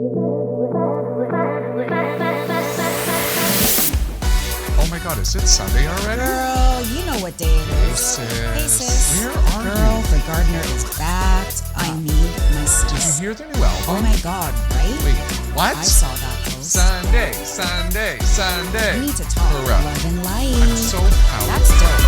Oh my God, is it Sunday already? Girl, you know what day it is. Hey sis. Where are Girl, you? the gardener is backed. I need my sis. Did you hear the new album? Oh my God, right? Wait, what? I saw that post. Sunday. We need to talk. Correct. Love and light. I'm so proud. That's dope.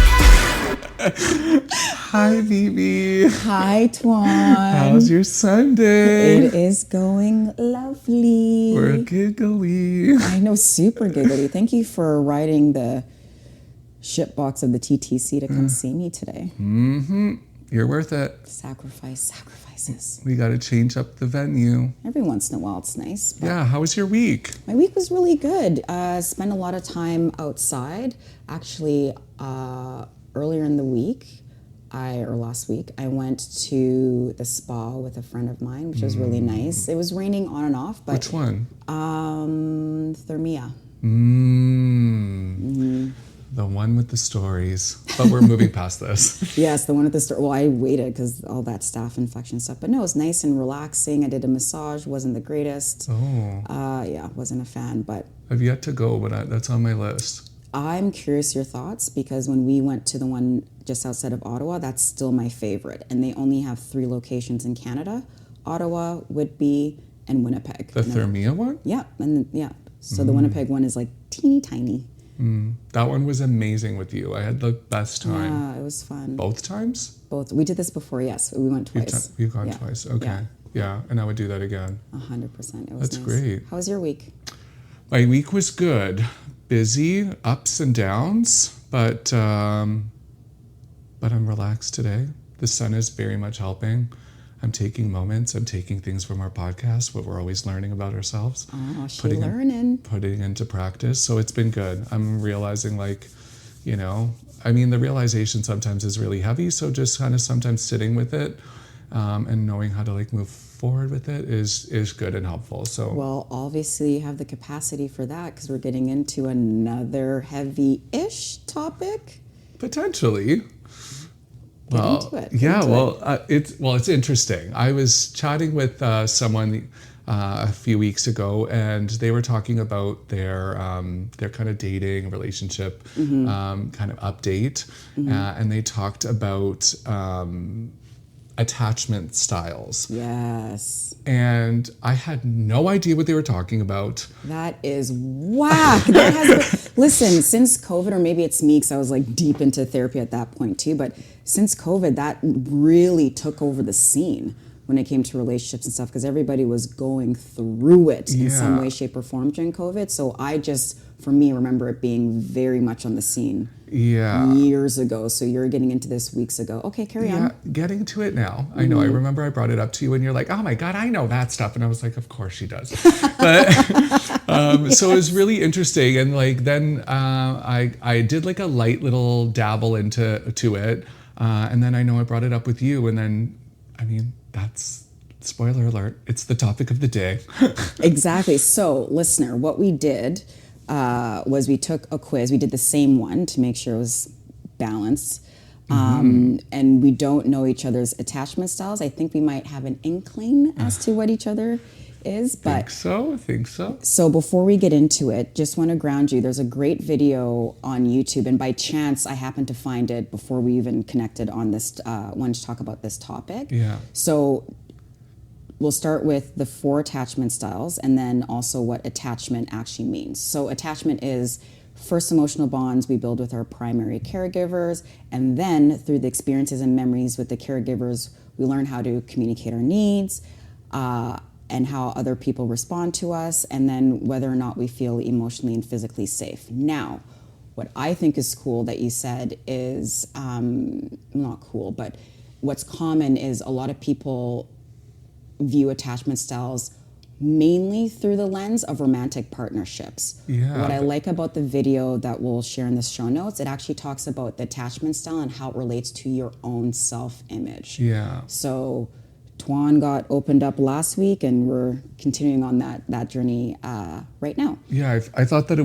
Hi, Bebe. Hi, Twan. How's your Sunday? It is going lovely. We're giggly. I know, super giggly. Thank you for riding the shitbox of the TTC to come see me today. Mm-hmm. You're worth it. Sacrifices. We got to change up the venue. Every once in a while, it's nice. But Yeah, how was your week? my week was really good. Spent a lot of time outside. Actually, earlier in the week, last week, I went to the spa with a friend of mine, which was really nice. It was raining on and off, but Which one? Thermia. The one with the stories. But we're moving past this. Yes, the one at the store. Well, I waited because all that staph infection stuff. But no, it was nice and relaxing. I did a massage. Wasn't the greatest. Oh. Yeah, wasn't a fan. But I've yet to go, but that's on my list. I'm curious your thoughts because when we went to the one just outside of Ottawa, that's still my favorite. And they only have 3 locations in Canada: Ottawa, Whitby, and Winnipeg. The Thermia one? Yeah, and yeah. So the Winnipeg one is like teeny tiny. That one was amazing with you. I had the best time. Yeah, it was fun. Both times? Both. We did this before. Yes, we went twice. You've gone Yeah. twice. Okay. Yeah, and I would do that again. 100%. It was That's nice. great. How was your week? My week was good. Busy, ups and downs, but I'm relaxed today. The sun is very much helping. I'm taking moments. I'm taking things from our podcast, what we're always learning about ourselves. Oh, she putting learning. Putting into practice. So it's been good. I'm realizing the realization sometimes is really heavy. So just kind of sometimes sitting with it and knowing how to move forward with it is good and helpful. So Well, obviously you have the capacity for that because we're getting into another heavy-ish topic. potentially. Get into it. It's interesting. I was chatting with someone a few weeks ago, and they were talking about their kind of dating relationship kind of update, and they talked about attachment styles. Yes. And I had no idea what they were talking about. That is whack. Listen, since COVID, or maybe it's me because I was deep into therapy at that point too, but since COVID, that really took over the scene when it came to relationships and stuff because everybody was going through it in some way, shape, or form during COVID. So I just, for me, remember it being very much on the scene years ago. So you're getting into this weeks ago. Okay, carry on. Getting to it now. I know. I remember I brought it up to you and you're like, oh my God, I know that stuff. And I was like, of course she does. But so it was really interesting. And then I did a light little dabble into it. And then I know I brought it up with you. And then, that's, spoiler alert, it's the topic of the day. Exactly. So, listener, what we did was we took a quiz. We did the same one to make sure it was balanced. And we don't know each other's attachment styles. I think we might have an inkling as to what each other is. But I think so. So before we get into it, just want to ground you. There's a great video on YouTube. And by chance, I happened to find it before we even connected on this, wanted to talk about this topic. Yeah. So we'll start with the 4 attachment styles and then also what attachment actually means. So attachment is first emotional bonds we build with our primary caregivers, and then through the experiences and memories with the caregivers, we learn how to communicate our needs and how other people respond to us, and then whether or not we feel emotionally and physically safe. Now, what I think is cool that you said is, not cool, but what's common is a lot of people view attachment styles mainly through the lens of romantic partnerships. Yeah. What I like about the video that we'll share in the show notes, it actually talks about the attachment style and how it relates to your own self-image. Yeah. So Twan got opened up last week, and we're continuing on that journey right now. Yeah, I thought that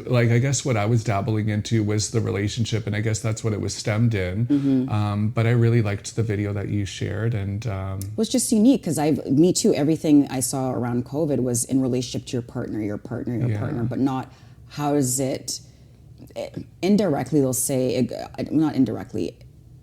like, I guess what I was dabbling into was the relationship, and I guess that's what it was stemmed in. But I really liked the video that you shared, and It was just unique because me too, everything I saw around COVID was in relationship to your partner, but not how is it, indirectly they'll say, not indirectly,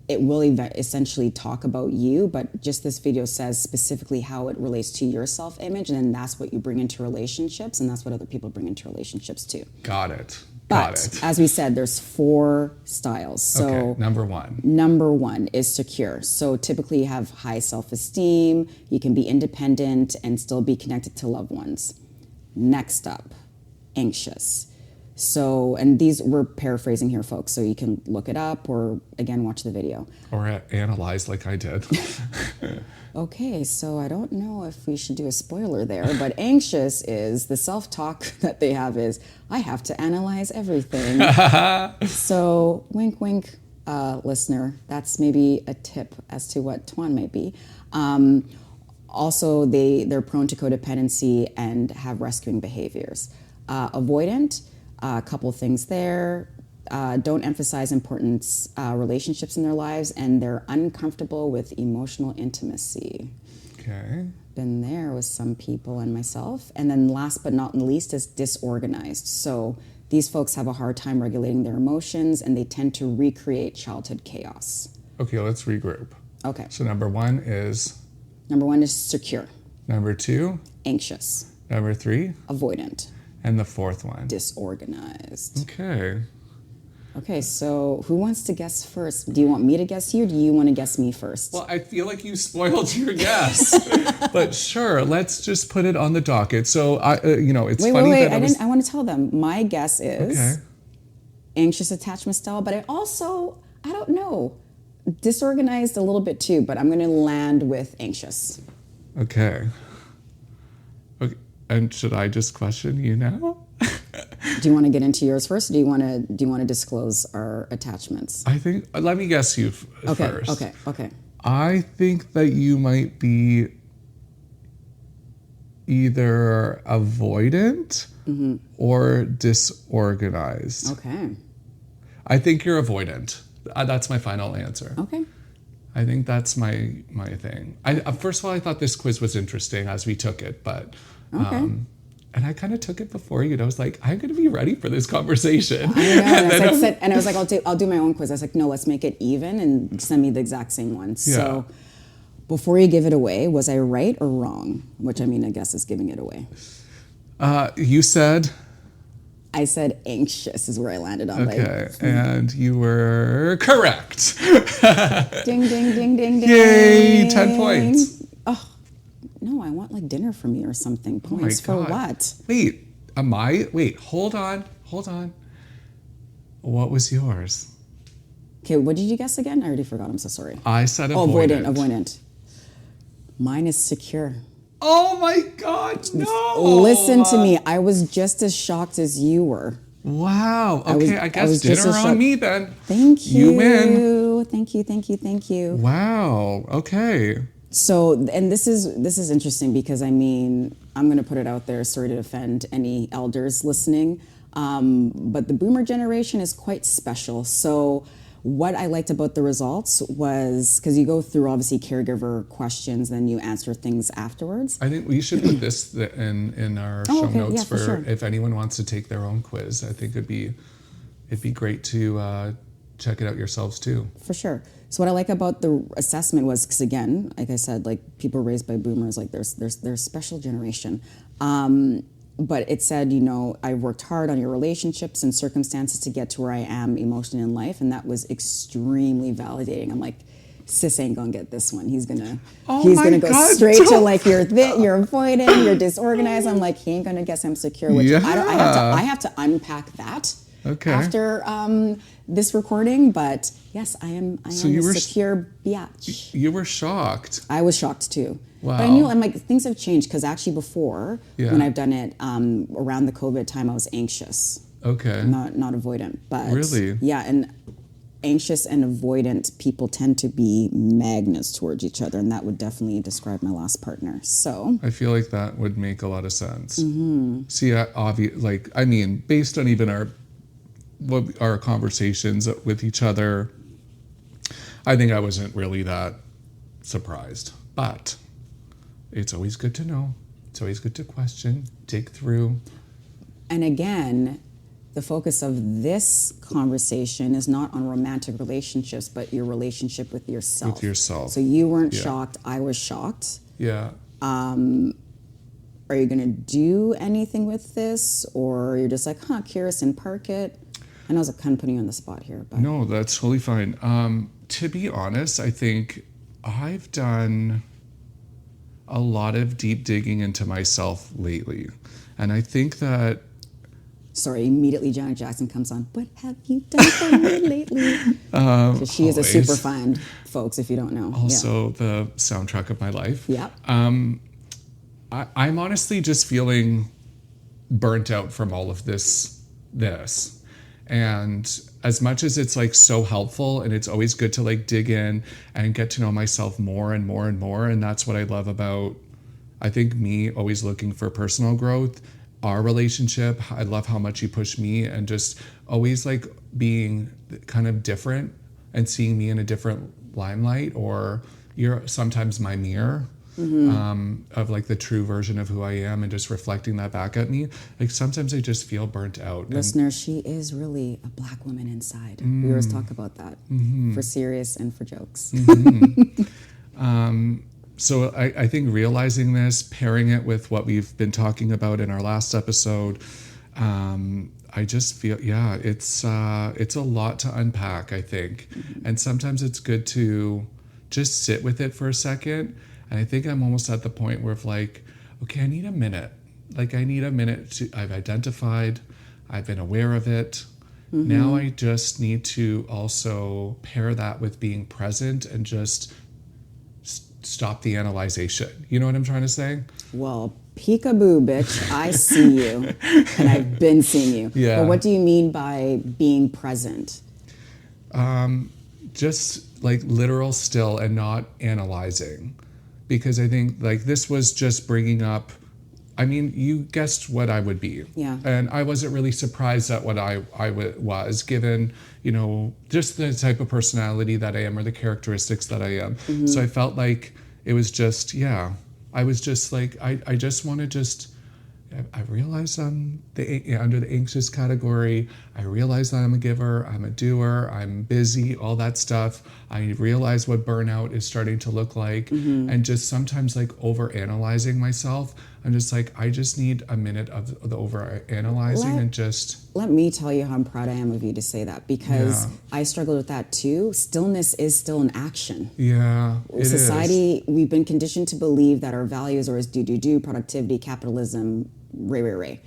it will essentially talk about you, but just this video says specifically how it relates to your self-image, and then that's what you bring into relationships, and that's what other people bring into relationships too. Got it. But as we said, there's 4 styles. So okay, number one. Number 1 is secure. So typically you have high self-esteem, you can be independent and still be connected to loved ones. Next up, anxious. So, and these, we're paraphrasing here, folks, so you can look it up or, again, watch the video. Or analyze like I did. Okay, so I don't know if we should do a spoiler there, but anxious is, the self-talk that they have is, I have to analyze everything. So, wink, wink, listener, that's maybe a tip as to what Twan might be. Also, they're prone to codependency and have rescuing behaviors. Avoidant, a couple things there. Don't emphasize important relationships in their lives, and they're uncomfortable with emotional intimacy. Okay. Been there with some people and myself. And then last but not least is disorganized. So these folks have a hard time regulating their emotions, and they tend to recreate childhood chaos. Okay, let's regroup. Okay. So number 1 is? Number 1 is secure. Number 2? Anxious. Number 3? Avoidant. And the 4th one? Disorganized. Okay. Okay, so who wants to guess first? Do you want me to guess you, or do you want to guess me first? Well, I feel like you spoiled your guess. But sure, let's just put it on the docket. So, it's funny that I want to tell them. My guess is anxious attachment style, but I don't know, disorganized a little bit too, but I'm going to land with anxious. Okay. And should I just question you now? Do you want to get into yours first, or do you want to disclose our attachments? I think, let me guess you first. Okay. I think that you might be either avoidant or disorganized. Okay. I think you're avoidant. That's my final answer. Okay. I think that's my thing. First of all, I thought this quiz was interesting as we took it, but okay. And I kind of took it before you. I was like, I'm going to be ready for this conversation. I know. And I was like, I'll do my own quiz. I was like, no, let's make it even and send me the exact same one. Yeah. So before you give it away, was I right or wrong? Which, I mean, I guess is giving it away. You said? I said anxious is where I landed on. Okay, and you were correct. Ding, ding, ding, ding, ding. Yay, 10 points. Oh, no, I want like dinner from you or something. Points for what? Wait, hold on. What was yours? Okay, what did you guess again? I already forgot. I'm so sorry. I said avoidant. Avoidant. Mine is secure. Oh my God, no! Listen to me. I was just as shocked as you were. Wow. Okay, I guess dinner on me then. Thank you. You win. Thank you. Wow. Okay. So, and this is interesting because, I mean, I'm going to put it out there, sorry to offend any elders listening, but the boomer generation is quite special. So what I liked about the results was, because you go through obviously caregiver questions, then you answer things afterwards. I think we should put this in our show notes for sure. If anyone wants to take their own quiz. I think it'd be great to check it out yourselves too. For sure. So what I like about the assessment was, because again, like I said, like people raised by boomers, like there's a special generation. But it said, I worked hard on your relationships and circumstances to get to where I am emotionally in life, and that was extremely validating. I'm like, sis ain't gonna get this one. He's gonna go straight to like you're avoiding, you're disorganized. I'm like, he ain't gonna guess I'm secure. Which I have to unpack that after this recording. But yes, I am a secure biatch. You were shocked. I was shocked too. Wow. But I knew, I'm like, things have changed, because actually before, when I've done it around the COVID time, I was anxious. Okay. Not avoidant, but really, yeah. And anxious and avoidant people tend to be magnets towards each other, and that would definitely describe my last partner. So I feel like that would make a lot of sense. See, I mean, based on even our conversations with each other, I think I wasn't really that surprised. But it's always good to know. It's always good to question, dig through. And again, the focus of this conversation is not on romantic relationships, but your relationship with yourself. With yourself. So you weren't shocked. I was shocked. Yeah. Are you going to do anything with this? Or you're just like, curious, and park it? I know I was kind of putting you on the spot here. But No, that's totally fine. To be honest, I think I've done a lot of deep digging into myself lately. And I think that... Sorry, immediately Janet Jackson comes on. What have you done for me lately? So she is a super fan, folks, if you don't know. Also the soundtrack of my life. Yeah. I'm honestly just feeling burnt out from all of this. And as much as it's like so helpful, and it's always good to like dig in and get to know myself more and more and more. And that's what I love about, I think, me always looking for personal growth, our relationship. I love how much you push me, and just always like being kind of different and seeing me in a different limelight, or you're sometimes my mirror. Of like the true version of who I am, and just reflecting that back at me. Like sometimes I just feel burnt out. Listeners, she is really a black woman inside. We always talk about that, for serious and for jokes. So I think realizing this, pairing it with what we've been talking about in our last episode, I just feel, it's a lot to unpack, I think. And sometimes it's good to just sit with it for a second. And I think I'm almost at the point where it's like, okay, I need a minute. Like I need a minute to, I've identified, I've been aware of it. Now I just need to also pair that with being present and just stop the analyzation. You know what I'm trying to say? Well, peekaboo, bitch. I see you. And I've been seeing you. Yeah. But what do you mean by being present? Just like literal still and not analyzing. Because I think like this was just bringing up, I mean, you guessed what I would be. Yeah. And I wasn't really surprised at what I was, given, just the type of personality that I am, or the characteristics that I am. So I felt like it was just, I was just like, I just want to just, I realized I'm under the anxious category. I realize that I'm a giver, I'm a doer, I'm busy, all that stuff. I realize what burnout is starting to look like. And just sometimes like over analyzing myself, I'm just like, I just need a minute of the over analyzing and just... Let me tell you how proud I am of you to say that, because I struggled with that too. Stillness is still an action. Yeah, Society, we've been conditioned to believe that our values are as do, productivity, capitalism, ray.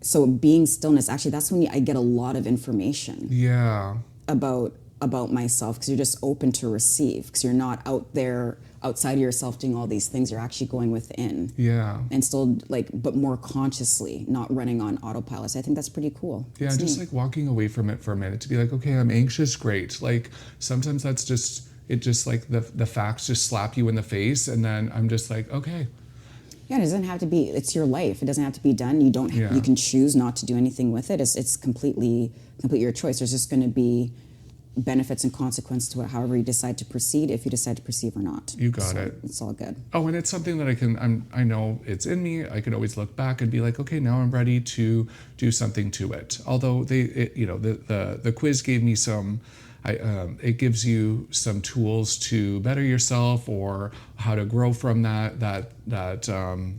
So being stillness, actually, that's when I get a lot of information. Yeah. About myself, because you're just open to receive, because you're not out there outside of yourself doing all these things. You're actually going within. Yeah. And still but more consciously, not running on autopilot. So I think that's pretty cool. Yeah, that's just neat. like walking away from it for a minute to be like, okay, I'm anxious, great. Like sometimes that's just, it just like the facts just slap you in the face, and then I'm just like, okay. Yeah, it doesn't have to be, it's your life. It doesn't have to be done. You don't, you can choose not to do anything with it. It's completely your choice. There's just going to be benefits and consequences to it, however you decide to proceed, if you decide to proceed or not. You got it. It's all good. Oh, and it's something that I know it's in me. I can always look back and be like, okay, now I'm ready to do something to it. Although the quiz gave me some, it gives you some tools to better yourself, or how to grow from that.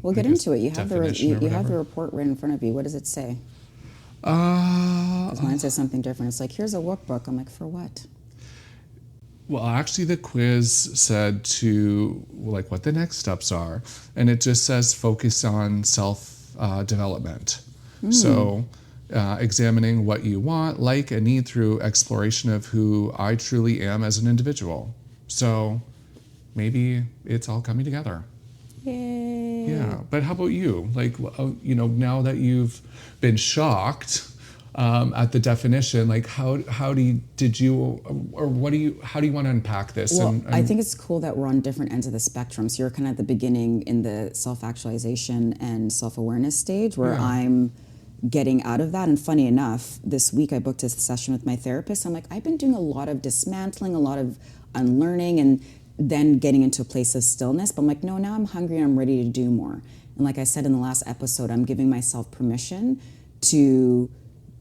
We'll get into it. You have the report right in front of you. What does it say? Because mine says something different. It's like, here's a workbook. I'm like, for what? Well, actually, the quiz said to like what the next steps are, and it just says focus on self development. So, examining what you want, like, and need through exploration of who I truly am as an individual. So, maybe it's all coming together. Yay. Yeah, but how about you? Like, now that you've been shocked, at the definition, like how do you, did you, or what do you, how do you want to unpack this? Well, I think it's cool that we're on different ends of the spectrum. So you're kind of at the beginning in the self-actualization and self-awareness stage where I'm getting out of that. And funny enough, this week I booked a session with my therapist. I'm like, I've been doing a lot of dismantling, a lot of unlearning, and then getting into a place of stillness. But I'm like, no, now I'm hungry and I'm ready to do more. And like I said in the last episode, I'm giving myself permission to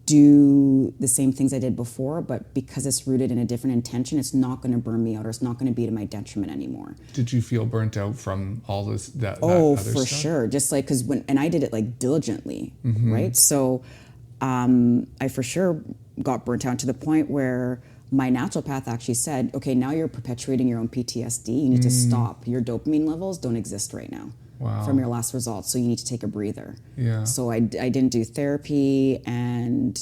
do the same things I did before, but because it's rooted in a different intention, it's not going to burn me out, or it's not going to be to my detriment anymore. Did you feel burnt out from all this, that Oh, other for stuff? sure. Just like, and I did it like diligently, right? So I for sure got burnt out to the point where my naturopath actually said, okay, now you're perpetuating your own PTSD. You need to stop. Your dopamine levels don't exist right now. Wow. From your last results, so you need to take a breather. Yeah. So I didn't do therapy and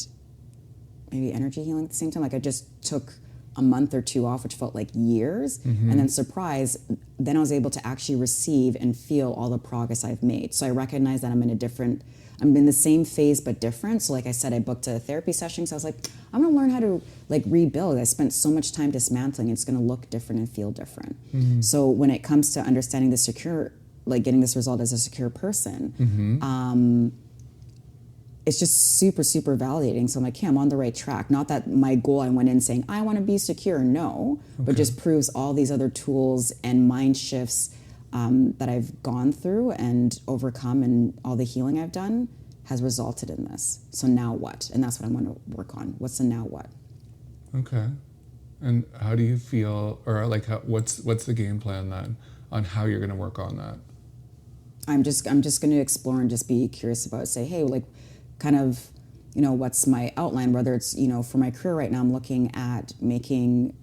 maybe energy healing at the same time. Like I just took a month or two off, which felt like years, and then surprise, then I was able to actually receive and feel all the progress I've made. So I recognize that I'm in the same phase but different. So like I said, I booked a therapy session, so I was like, I'm gonna learn how to like rebuild. I spent so much time dismantling, it's gonna look different and feel different. So when it comes to understanding the secure, like getting this result as a secure person, it's just super, super validating. So I'm like, yeah, I'm on the right track. Not that my goal, I went in saying, I want to be secure, no, but just proves all these other tools and mind shifts that I've gone through and overcome, and all the healing I've done has resulted in this. So now what? And that's what I want to work on. What's the now what? Okay. And how do you feel, or like what's the game plan then on how you're going to work on that? I'm just going to explore and just be curious about it. Say, hey, like, kind of, what's my outline? Whether it's, for my career right now, I'm looking at making,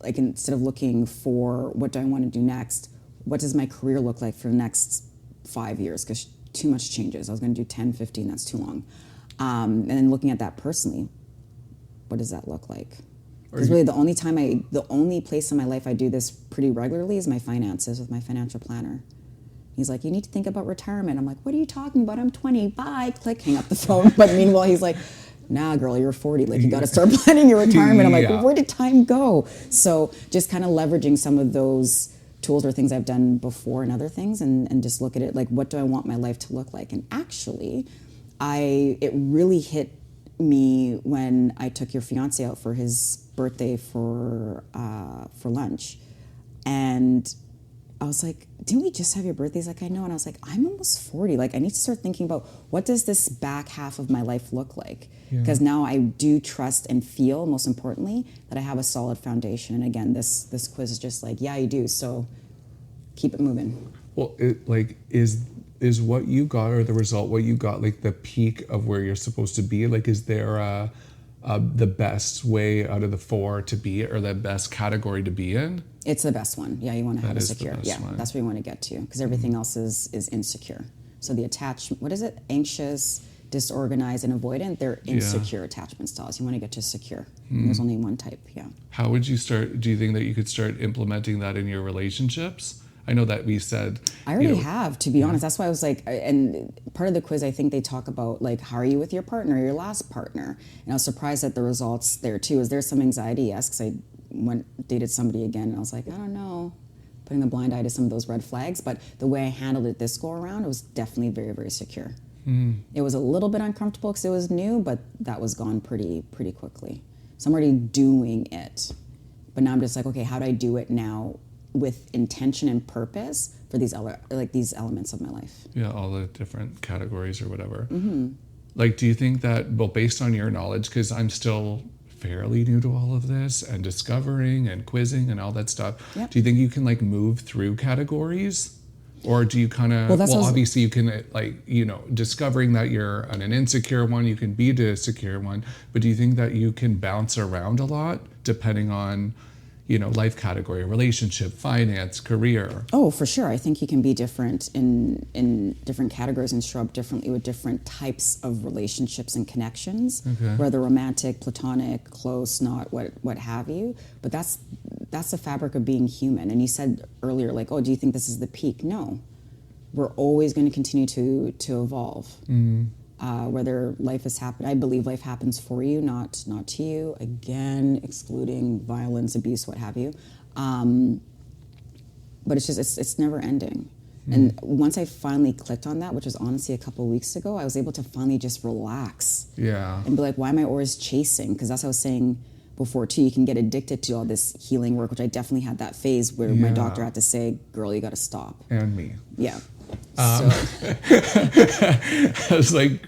like, instead of looking for what do I want to do next, what does my career look like for the next 5 years? Because too much changes. I was going to do 10, 15, that's too long. And then looking at that personally, what does that look like? Because really the only place in my life I do this pretty regularly is my finances with my financial planner. He's like, you need to think about retirement. I'm like, what are you talking about? I'm 20, bye, click, hang up the phone. But meanwhile, he's like, nah, girl, you're 40. Like, you got to start planning your retirement. I'm like, well, where did time go? So just kind of leveraging some of those tools or things I've done before and other things, and just look at it like, what do I want my life to look like? And actually, it really hit me when I took your fiance out for his birthday for lunch. And I was like, didn't we just have your birthday? He's like, I know. And I was like, I'm almost 40. Like, I need to start thinking about what does this back half of my life look like? Because now I do trust and feel, most importantly, that I have a solid foundation. And again, this quiz is just like, yeah, you do. So keep it moving. Well, is what you got, or the result what you got, like the peak of where you're supposed to be? Like, is there the best way out of the four to be, or the best category to be in? It's the best one. Yeah, you want to have a secure. Yeah, one. That's where you want to get to, because everything else is insecure. So the attachment, what is it? Anxious, disorganized, and avoidant. They're insecure attachment styles. You want to get to secure. And there's only one type. Yeah. How would you start? Do you think that you could start implementing that in your relationships? I know that we said I already have, to be honest. That's why I was like, and part of the quiz, I think they talk about like, how are you with your partner, your last partner? And I was surprised at the results there too. Is there some anxiety? Yes, because I dated somebody again, and I was like, I don't know, putting a blind eye to some of those red flags. But the way I handled it this go around, it was definitely very, very secure. It was a little bit uncomfortable because it was new, but that was gone pretty quickly. So I'm already doing it, but now I'm just like, okay, how do I do it now with intention and purpose for these elements of my life? Yeah, all the different categories or whatever. Like, do you think that, well, based on your knowledge, because I'm still fairly new to all of this and discovering and quizzing and all that stuff, do you think you can like move through categories? Or do you kind of, well, obviously you can, like, discovering that you're an insecure one, you can be the secure one, but do you think that you can bounce around a lot depending on, life category, relationship, finance, career? Oh, for sure. I think you can be different in different categories and show up differently with different types of relationships and connections, whether romantic, platonic, close, not, what have you. But that's the fabric of being human. And you said earlier, like, oh, do you think this is the peak? No. We're always going to continue to evolve. whether life has happened. I believe life happens for you, not to you. Again, excluding violence, abuse, what have you. But it's never ending. And once I finally clicked on that, which was honestly a couple of weeks ago, I was able to finally just relax. Yeah. And be like, why am I always chasing? Because that's what I was saying before too. You can get addicted to all this healing work, which I definitely had that phase where my doctor had to say, girl, you got to stop. And me. Yeah. I was like,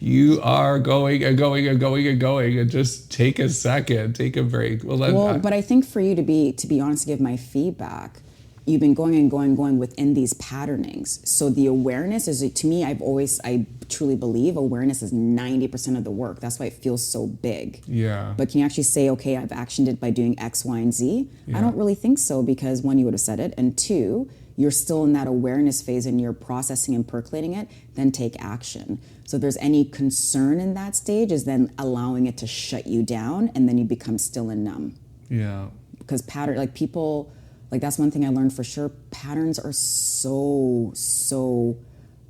you are going and going and going and going, and just take a second, take a break. But I think for you to be honest, to give my feedback, you've been going and going and going within these patternings. So the awareness is, to me, I truly believe awareness is 90% of the work. That's why it feels so big. Yeah. But can you actually say, okay, I've actioned it by doing X, Y, and Z? Yeah. I don't really think so, because one, you would have said it, and two, you're still in that awareness phase and you're processing and percolating it, then take action. So if there's any concern in that stage, is then allowing it to shut you down, and then you become still and numb. Yeah. Because people, that's one thing I learned for sure. Patterns are so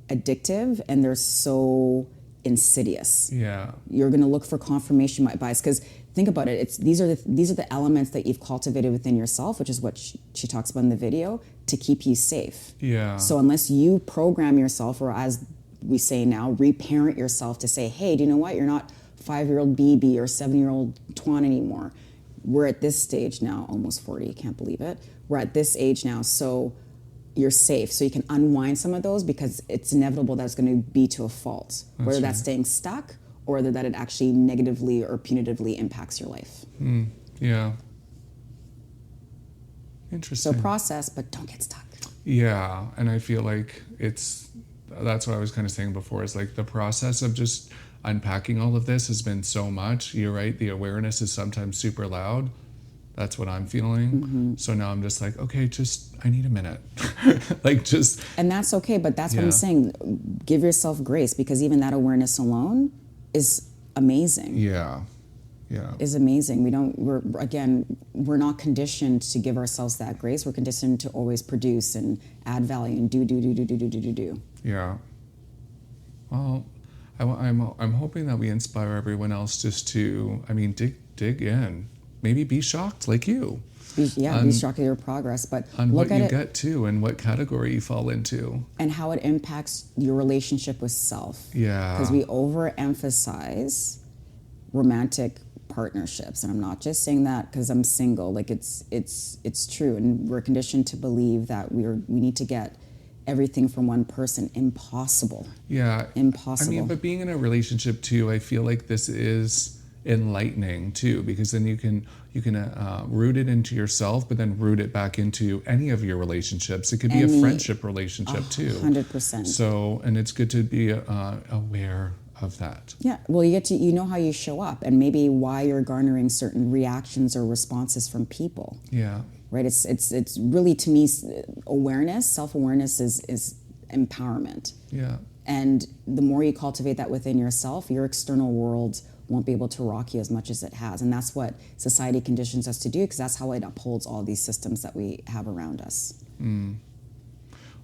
addictive, and they're so insidious. Yeah. You're going to look for confirmation bias, because think about it. These are the elements that you've cultivated within yourself, which is what she talks about in the video, to keep you safe. Yeah. So unless you program yourself, or as we say now, reparent yourself to say, hey, do you know what? You're not 5-year-old Bebe or 7-year-old Twan anymore. We're at this stage now, almost 40, can't believe it. We're at this age now, so you're safe. So you can unwind some of those, because it's inevitable that it's going to be to a fault. Whether that's staying stuck, or whether that it actually negatively or punitively impacts your life. Yeah. Interesting. So process, but don't get stuck. Yeah, and I feel like that's what I was kind of saying before, is like the process of just unpacking all of this has been so much. You're right, the awareness is sometimes super loud. That's what I'm feeling. Mm-hmm. So now I'm just like, okay, I need a minute. And that's okay, but that's what I'm saying. Give yourself grace, because even that awareness alone is amazing. Yeah. Is amazing. We're not conditioned to give ourselves that grace. We're conditioned to always produce and add value and do. Yeah. Well, I'm hoping that we inspire everyone else just to, dig in. Maybe be shocked like you. Be shocked at your progress, but on look what at you it, get to and what category you fall into. And how it impacts your relationship with self. Yeah. Because we overemphasize romantic partnerships, and I'm not just saying that because I'm single. Like it's true, and we're conditioned to believe that we need to get everything from one person. Impossible. Yeah. Impossible. But being in a relationship too, I feel like this is enlightening too, because then you can root it into yourself, but then root it back into any of your relationships. It could be a friendship relationship too. 100%. So, and it's good to be aware of that. Yeah. Well, you know how you show up, and maybe why you're garnering certain reactions or responses from people. Yeah. Right. It's really, to me, awareness, self-awareness is empowerment. Yeah. And the more you cultivate that within yourself, your external world won't be able to rock you as much as it has. And that's what society conditions us to do, because that's how it upholds all these systems that we have around us.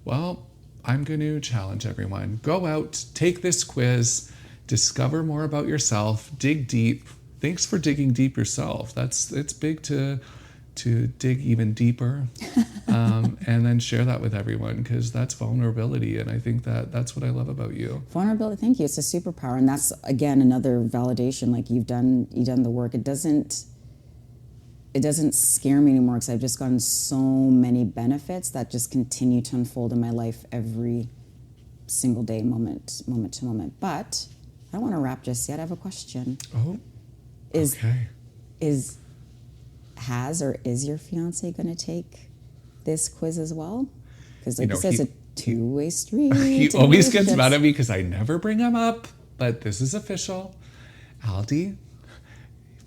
Well, I'm going to challenge everyone. Go out, take this quiz, discover more about yourself, dig deep. Thanks for digging deep yourself. It's big to dig even deeper, and then share that with everyone, because that's vulnerability, and I think that's what I love about you. Vulnerability, thank you. It's a superpower, and that's again another validation. Like you've done the work. It doesn't scare me anymore, because I've just gotten so many benefits that just continue to unfold in my life every single day, moment to moment. But I don't want to wrap just yet. I have a question. Oh, okay. Has or is your fiance going to take this quiz as well? Because like it's a two-way street. He always gets mad at me because I never bring him up, but this is official. Aldi,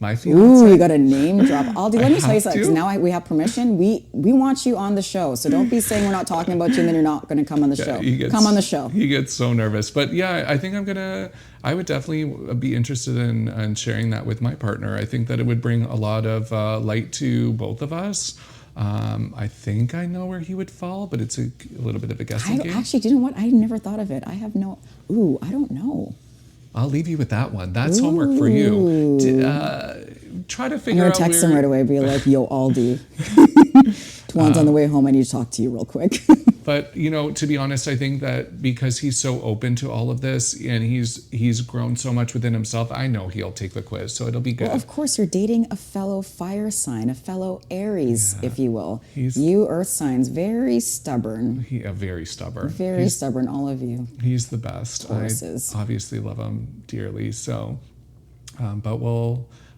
my fiance. Ooh, you got a name drop. Aldi, let me tell you something. 'Cause now we have permission. We want you on the show. So don't be saying we're not talking about you and then you're not going to come on the show. Come on the show. He gets so nervous. But yeah, I think I would definitely be interested in sharing that with my partner. I think that it would bring a lot of light to both of us. I think I know where he would fall, but it's a little bit of a guessing game. Actually, do you know what? I never thought of it. I don't know. I'll leave you with that one. That's homework for you. Try to I'm figure gonna out text where... him right away. Be like, "Yo, Aldi, Twan's on the way home. I need to talk to you real quick." But, you know, to be honest, I think that because he's so open to all of this and he's grown so much within himself, I know he'll take the quiz, so it'll be good. Well, of course, you're dating a fellow fire sign, a fellow Aries, if you will. He's- You Earth signs, very stubborn. Very stubborn. Very stubborn, all of you. He's the best. Tauruses. I obviously love him dearly. So, but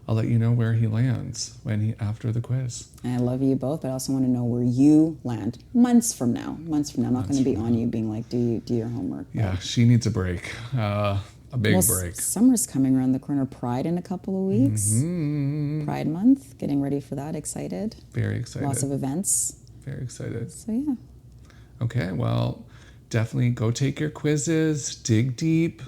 I'll let you know where he lands after the quiz. And I love you both, but I also want to know where you land months from now. Months from now, I'm not going to be on you being like, do your homework. Yeah, she needs a break, a big break. Summer's coming around the corner. Pride in a couple of weeks. Mm-hmm. Pride month, getting ready for that. Excited. Very excited. Lots of events. Very excited. So yeah. Okay, well, definitely go take your quizzes, dig deep.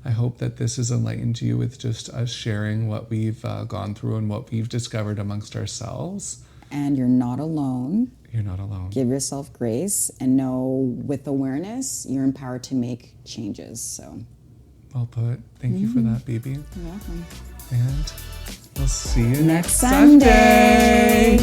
I hope that this has enlightened you with just us sharing what we've gone through and what we've discovered amongst ourselves. And you're not alone. You're not alone. Give yourself grace and know with awareness, you're empowered to make changes. So, Well put. Thank you for that, baby. you're welcome. And we'll see you Next Sunday.